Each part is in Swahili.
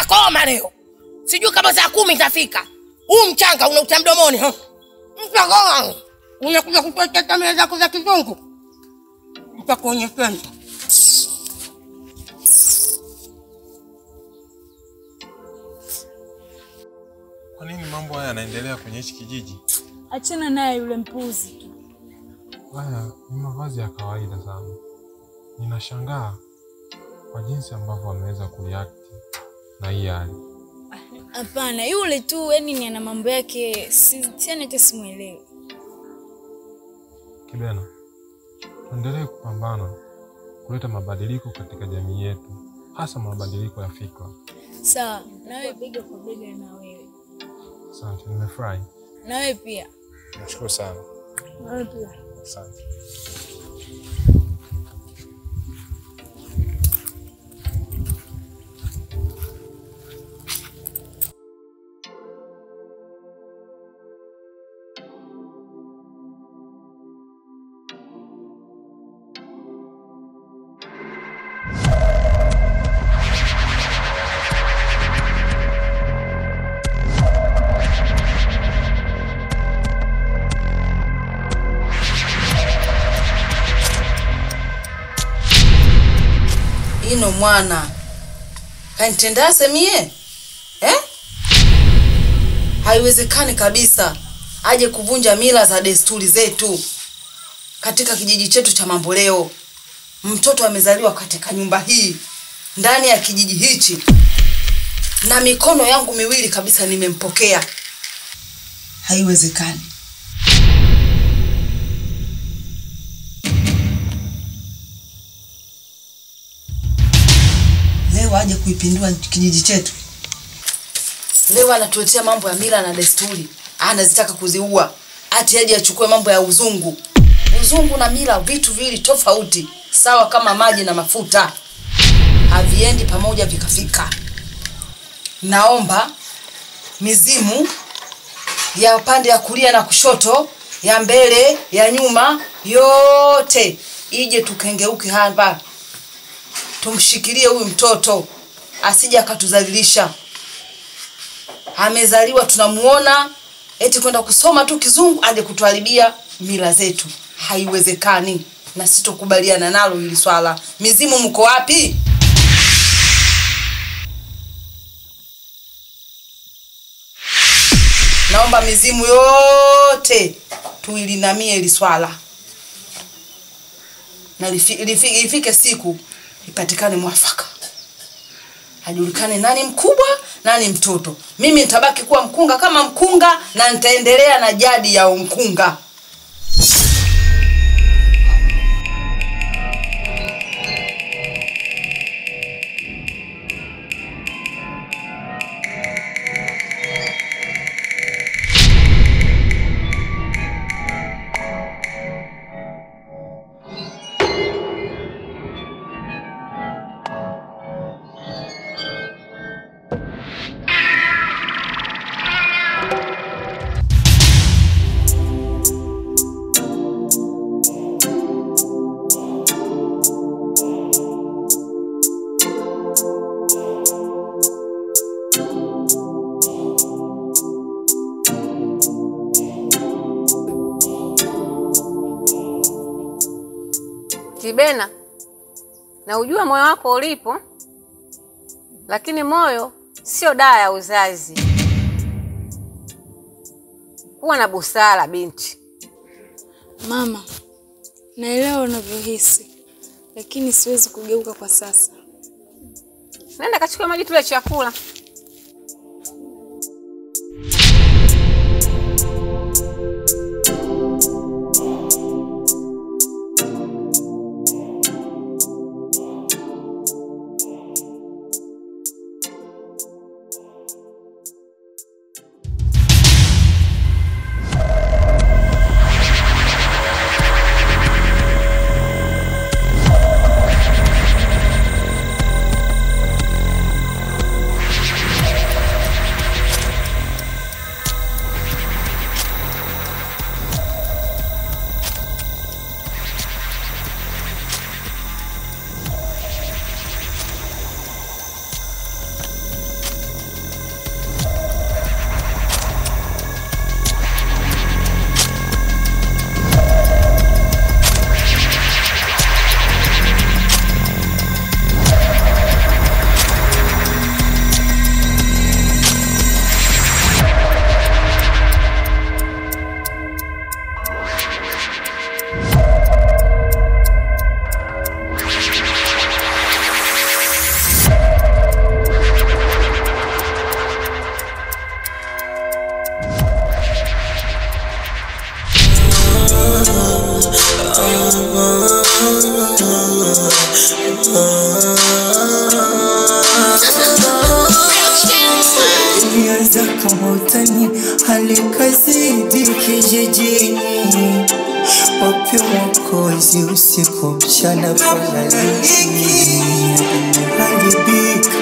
Utakoma leo. Sijui kama saa 10 itafika. Huu mchanga unauta mdomoni. Utakoma. Unakuja kutoa kamera zako za kizungu. Utakuonyeshana. Kwa nini mambo haya yanaendelea kwenye hichi kijiji? Achana naye yule mpuzi tu. Haya ni mavazi ya kawaida sana. Ninashangaa kwa jinsi ambavyo ameweza kureact na hii hali. Hapana, yule tu yani ana mambo yake, siani hata simuelewi. Kibena, tuendelee kupambana kuleta mabadiliko katika jamii yetu, hasa mabadiliko ya fikra. Sawa, nawe bega kwa bega na wewe. Asante, nimefurahi. Nawe pia. Nashukuru sana. Nawe pia. Asante. Ino mwana kanitendase mie haiwezekani kabisa aje kuvunja mila za desturi zetu katika kijiji chetu cha Mamboleo. Mtoto amezaliwa katika nyumba hii ndani ya kijiji hichi na mikono yangu miwili kabisa nimempokea. Haiwezekani. Leo aje kuipindua kijiji chetu. Leo anatuletea mambo ya mila na desturi. Anazitaka kuziua. Ati aje achukue mambo ya uzungu. Uzungu na mila vitu vili tofauti, sawa kama maji na mafuta. Haviendi pamoja vikafika. Naomba mizimu ya upande ya kulia na kushoto, ya mbele, ya nyuma, yote ije tukengeuke hapa. Tumshikilie huyu mtoto asije akatudhalilisha. Amezaliwa tunamuona eti kwenda kusoma tu kizungu aje kutuharibia mila zetu. Haiwezekani na sitokubaliana nalo hili swala. Mizimu mko wapi? Naomba mizimu yote tuilinamie hili swala. Na ifike siku ipatikane mwafaka. Hajulikane nani mkubwa, nani mtoto. Mimi nitabaki kuwa mkunga kama mkunga na nitaendelea na jadi ya mkunga. Kibena, na ujua moyo wako ulipo, lakini moyo sio dawa ya uzazi. Kuwa na busara binti. Mama, naelewa unavyohisi, lakini siwezi kugeuka kwa sasa. Nenda kachukue maji tule chakula. Nilicheza kama utani, hali kazidi kijijini. Wapi mwokozi usiku mchana fanaliki. Haribika,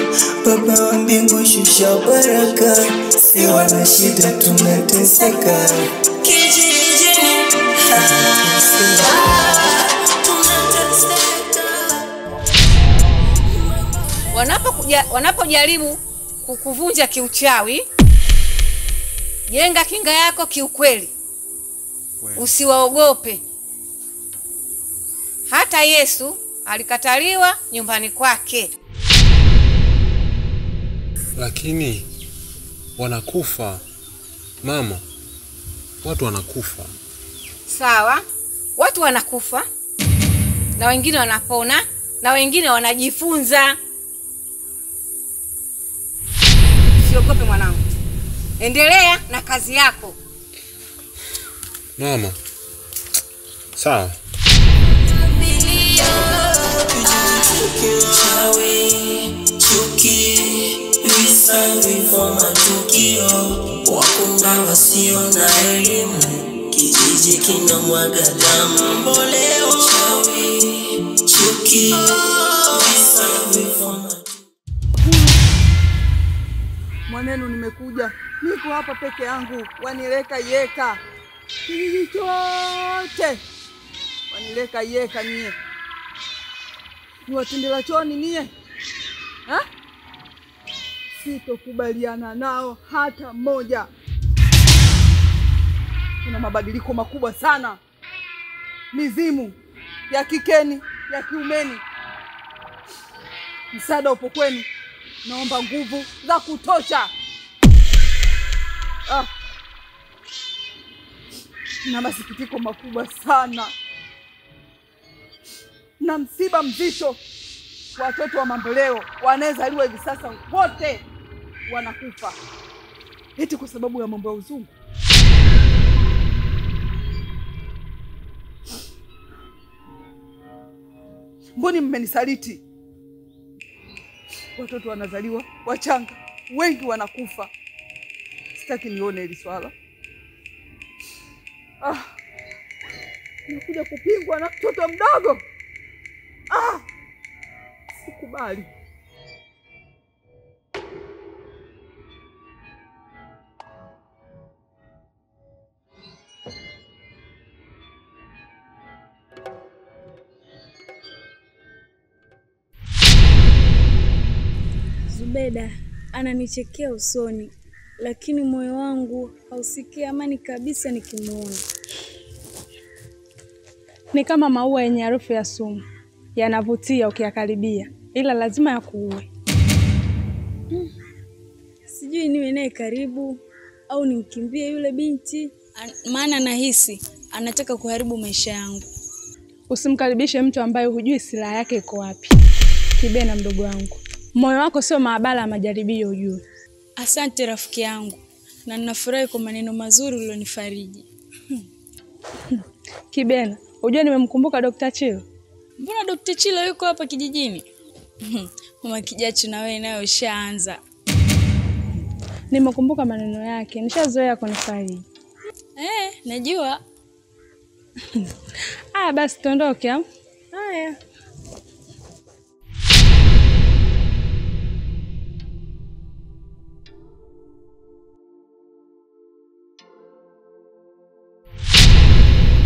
Baba wa mbingu shusha baraka. Si wana shida tunateseka kijijini. Wanapojaribu kukuvunja kiuchawi, jenga kinga yako kiukweli. Usiwaogope. Hata Yesu alikataliwa nyumbani kwake. Lakini wanakufa mama, watu wanakufa. Sawa, watu wanakufa na wengine wanapona na wengine wanajifunza. Usiogope mwanangu, endelea na kazi yako Mama. Sawa. Chuki, visa vifo matukio, wakunga wasio na elimu, kijiji kinamwaga damu. Mboleo chawi, chuki, visa vifo matukio. Mwanenu nimekuja, niko hapa peke yangu, wanileka yeka kijiji chote, wanileka yeka nie, niwatindela choni nie, ha? Sitokubaliana nao hata moja. Kuna mabadiliko makubwa sana, mizimu ya kikeni, ya kiumeni. Msaada upo kwenu, naomba nguvu za kutosha. Na masikitiko makubwa sana na msiba mzito. Watoto wa Mamboleo wanazaliwa hivi sasa wote wanakufa eti kwa sababu ya mambo ya uzungu. Mbona mmenisaliti? Watoto wanazaliwa wachanga, wengi wanakufa. Sitaki nione hili swala. Nakuja kupingwa na mtoto mdogo. Sikubali. Zubeda ananichekea usoni, lakini moyo wangu hausikii amani kabisa nikimuona. Ni kama maua yenye harufu ya sumu, yanavutia ukiyakaribia, ila lazima yakuue. Sijui niwe naye karibu au nimkimbie yule binti, maana nahisi anataka kuharibu maisha yangu. Usimkaribishe mtu ambaye hujui silaha yake iko wapi. Kibena mdogo wangu, moyo wako sio maabara ya majaribio ujue. Asante rafiki yangu, na ninafurahi kwa maneno mazuri ulionifariji. Kibena, unajua nimemkumbuka Dr. Chilo. Mbona Dr. Chilo yuko hapa kijijini? Mama Kijachu na wewe nayo ushaanza. Nimekumbuka maneno yake, nishazoea kunifariji. Najua. Basi tuondoke. Haya.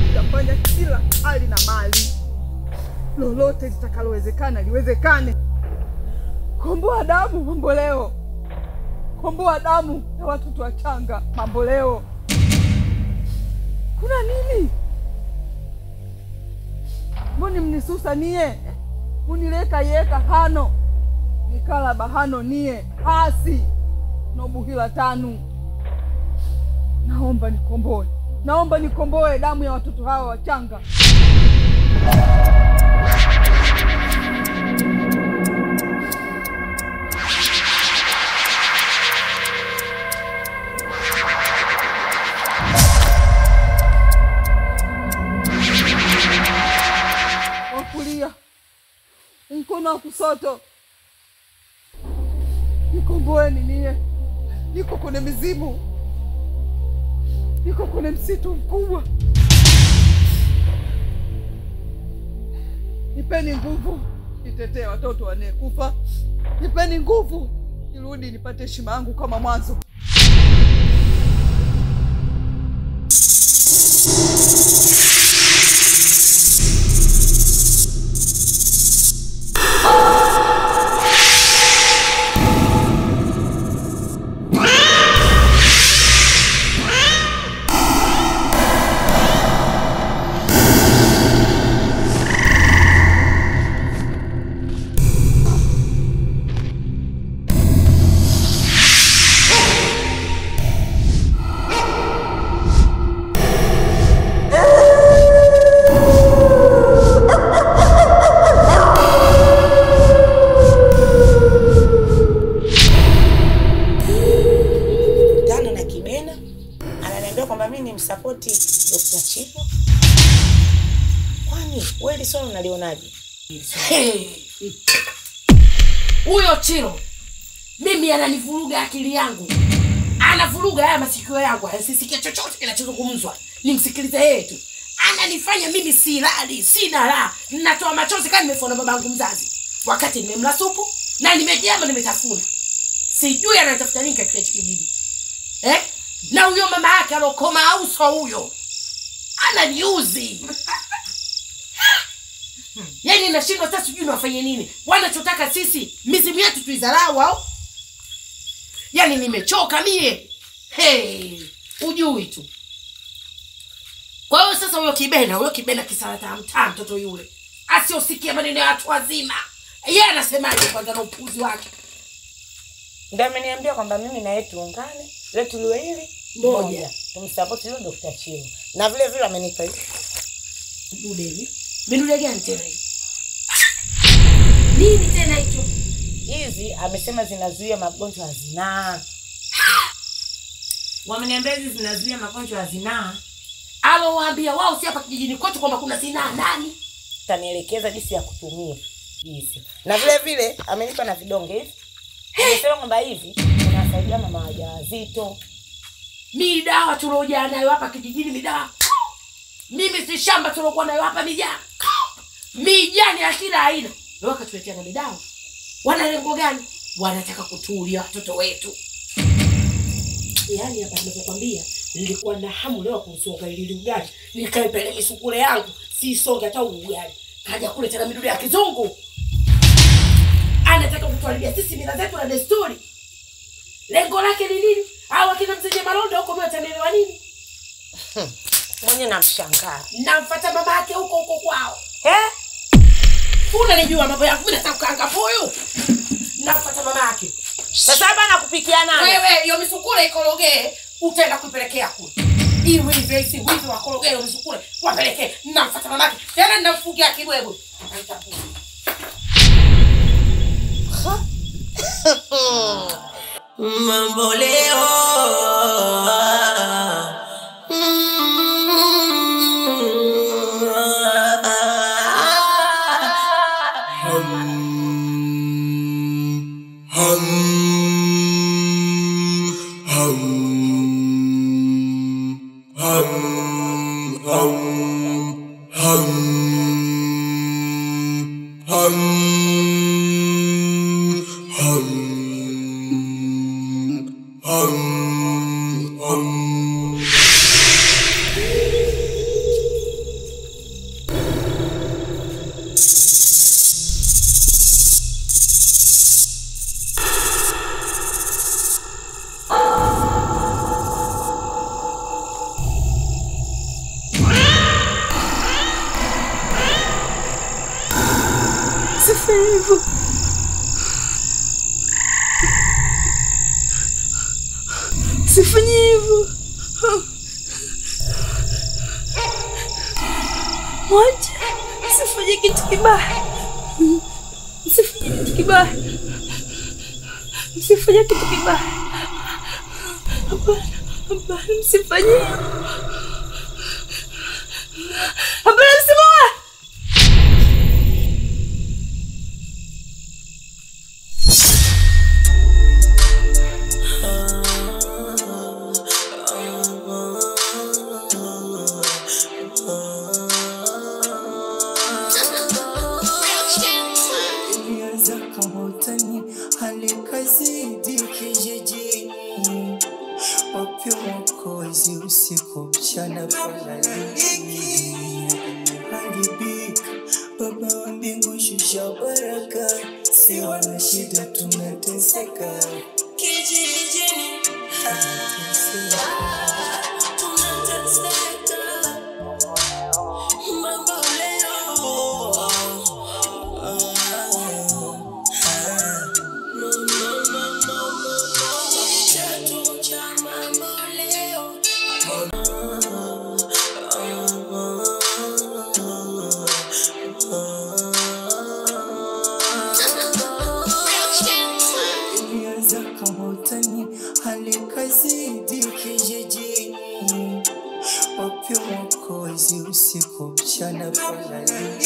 Nitafanya kila hali na mali, lolote litakalowezekana liwezekane. Komboa damu Mamboleo, komboa damu ya watoto wachanga Mamboleo. Kuna nini? Mboni mnisusa nie, munileka yeka hano, nikala bahano nie, hasi, nobuhila tanu. Naomba nikomboe, naomba nikomboe damu ya watoto hawa wachanga. Wakulia, mkono wa kusoto, nikomboeni nie, niko kwenye mizimu, niko kwenye msitu mkubwa. Nipeni nguvu nitetee watoto wanekufa. Nipeni nguvu nirudi nipate heshima yangu kama mwanzo. Unalionaje? Huyo Chiro mimi ananivuruga akili yangu. Anavuruga haya masikio yangu. Asisikie chochote kinachozungumzwa. Nimsikilize yeye tu. Ananifanya mimi silali, sina raha. Ninatoa machozi kama nimefona babangu mzazi. Wakati nimemla supu na nimejama nimetafuna. Sijui anatafuta nini katika kijiji. Na huyo mama yake alokoma auso huyo. Ananiuzi. Yaani nashindwa sasa sijui nafanye nini. Wanachotaka sisi mizimu yetu tuizarau au? Yaani nimechoka mie. Ujui tu. Kwa hiyo sasa huyo kibena kisalata mtaa mtoto yule. Asiosikia maneno ya watu wazima. Yeye anasemaje kwanza na upuzi wake? Ndio ameniambia kwamba mimi na yeye tuungane, letu liwe hili moja. Tumsupport yule Dr. Chiro. Na vile vile amenipa hivi. Dudevi. Minude gani tena hivi? Nini tena hicho? Hizi amesema zinazuia magonjwa ya zinaa. Wameniambia hizi zinazuia magonjwa ya zinaa. Alowaambia wao si hapa kijijini kwetu kwamba kuna zinaa nani? Tanielekeza jinsi ya kutumia hizi. Na vile vile amenipa na vidonge hivi. Amesema kwamba hivi inasaidia mama wajawazito. Midawa tulojana nayo hapa kijijini midawa. Mimi si shamba tulokuwa nayo hapa mijani. Mijani ya kila aina. Leo wakatuletea na midawa. Wana lengo gani? Wanataka kutulia watoto wetu. Yaani hapa ninakwambia nilikuwa na hamu leo kumsonga ili ugali. Nikaipeleka misukule yangu. Si songa hata ugali. Kaja kule tena midudu ya kizungu. Anataka kutuharibia sisi mila zetu na desturi. Lengo lake ni nini? Au akina mzee Malonda huko mtaelewa nini? Mwenye namshangaa. Namfuata mama yake huko kwao. Unanijua mambo yangu, mimi nataka kukaanga huyu. Namfuata mama yake. Sasa hapa nakupikia nani? Wewe hiyo misukule ikorogee, utaenda kuipelekea kule. Hiyo hivi wizi wakorogee hiyo misukule, wapelekee. Namfuata mama yake. Tena ninamfugia kibwebwe. Mambo leo. Sifanye hivyo. Mwacha. Sifanye kitu kibaya. Sifanye kitu kibaya. Sifanye kitu kibaya. Hapana, msifanye. Hapana, msimoa. wapi mwokozi usiku mchana palali haribika. Baba wa mbingu shusha baraka, si wana shida tunateseka kijijini tunateseka. Mama leo chatu cha mama leo ilianza kama utani, hali kazidi kijijini. Wapi mwokozi usiku mchana palali